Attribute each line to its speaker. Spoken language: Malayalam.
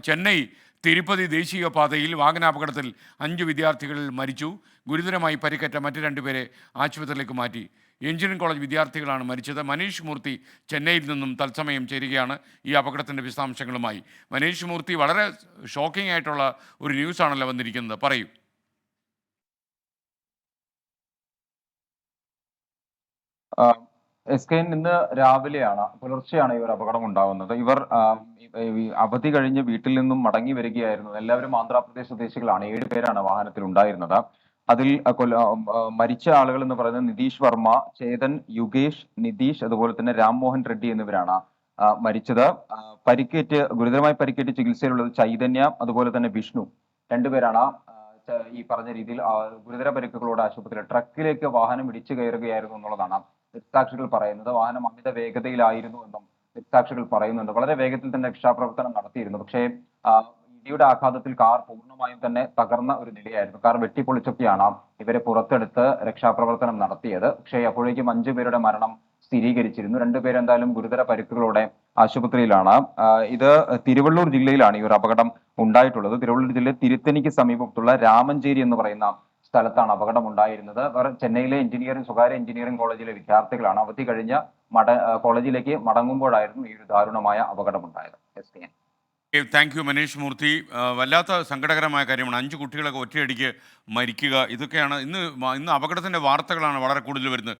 Speaker 1: ചെന്നൈ തിരുപ്പതി ദേശീയപാതയിൽ വാഹനാപകടത്തിൽ 5 വിദ്യാർത്ഥികൾ മരിച്ചു. ഗുരുതരമായി പരിക്കേറ്റ മറ്റ് 2 പേരെ ആശുപത്രിയിലേക്ക് മാറ്റി. എഞ്ചിനീയറിംഗ് കോളേജ് വിദ്യാർത്ഥികളാണ് മരിച്ചത്. മനീഷ് മൂർത്തി ചെന്നൈയിൽ നിന്നും തത്സമയം ചേരുകയാണ് ഈ അപകടത്തിൻ്റെ വിശദാംശങ്ങളുമായി. മനീഷ് മൂർത്തി, വളരെ ഷോക്കിംഗ് ആയിട്ടുള്ള ഒരു ന്യൂസാണല്ലോ വന്നിരിക്കുന്നത്, പറയൂ.
Speaker 2: SKN ഇന്ന് രാവിലെയാണ്, പുലർച്ചെയാണ് ഈ ഒരു അപകടം ഉണ്ടാകുന്നത്. ഇവർ ഈ അവധി കഴിഞ്ഞ് വീട്ടിൽ നിന്നും മടങ്ങി വരികയായിരുന്നു. എല്ലാവരും ആന്ധ്രാപ്രദേശ് സ്വദേശികളാണ്. 7 പേരാണ് വാഹനത്തിൽ ഉണ്ടായിരുന്നത്. അതിൽ മരിച്ച ആളുകൾ എന്ന് പറയുന്നത് നിതീഷ് വർമ്മ, ചേതൻ, യുഗേഷ്, നിതീഷ്, അതുപോലെ തന്നെ രാംമോഹൻ റെഡ്ഡി എന്നിവരാണ് മരിച്ചത്. ഗുരുതരമായി പരിക്കേറ്റ് ചികിത്സയിലുള്ളത് ചൈതന്യ, അതുപോലെ തന്നെ വിഷ്ണു, രണ്ടുപേരാണ് ഈ പറഞ്ഞ രീതിയിൽ ഗുരുതര പരിക്കുകളോട് ആശുപത്രിയിൽ. ട്രക്കിലേക്ക് വാഹനം ഇടിച്ചു കയറുകയായിരുന്നു എന്നുള്ളതാണ് ദൃക്സാക്ഷികൾ പറയുന്നത്. വാഹനം അമിത വേഗതയിലായിരുന്നു എന്നും ദൃക്സാക്ഷികൾ പറയുന്നുണ്ട്. വളരെ വേഗത്തിൽ തന്നെ രക്ഷാപ്രവർത്തനം നടത്തിയിരുന്നു. പക്ഷേ ഇടിയുടെ ആഘാതത്തിൽ കാർ പൂർണ്ണമായും തന്നെ തകർന്ന ഒരു നിലയായിരുന്നു. കാർ വെട്ടിപ്പൊളിച്ചൊക്കെയാണ് ഇവരെ പുറത്തെടുത്ത് രക്ഷാപ്രവർത്തനം നടത്തിയത്. പക്ഷേ അപ്പോഴേക്കും 5 പേരുടെ മരണം സ്ഥിരീകരിച്ചിരുന്നു. 2 പേരെന്തായാലും ഗുരുതര പരിക്കുകളോടെ ആശുപത്രിയിലാണ്. ഇത് തിരുവള്ളൂർ ജില്ലയിലാണ് ഈ ഒരു അപകടം ഉണ്ടായിട്ടുള്ളത്. തിരുവള്ളൂർ ജില്ലയിൽ തിരുത്തനിക്ക് സമീപത്തുള്ള രാമഞ്ചേരി എന്ന് പറയുന്ന സ്ഥലത്താണ് അപകടം ഉണ്ടായിരുന്നത്. ചെന്നൈയിലെ സ്വകാര്യ എഞ്ചിനീയറിംഗ് കോളേജിലെ വിദ്യാർത്ഥികളാണ്. അവധി കഴിഞ്ഞ് കോളേജിലേക്ക് മടങ്ങുമ്പോഴായിരുന്നു ഈ ഒരു ദാരുണമായ അപകടം ഉണ്ടായത്.
Speaker 1: താങ്ക് യു മനീഷ് മൂർത്തി. വല്ലാത്ത സങ്കടകരമായ കാര്യമാണ് 5 കുട്ടികളൊക്കെ ഒറ്റയടിക്ക് മരിക്കുക. ഇതൊക്കെയാണ് ഇന്ന് അപകടത്തിൻ്റെ വാർത്തകളാണ് വളരെ കൂടുതൽ വരുന്നത്.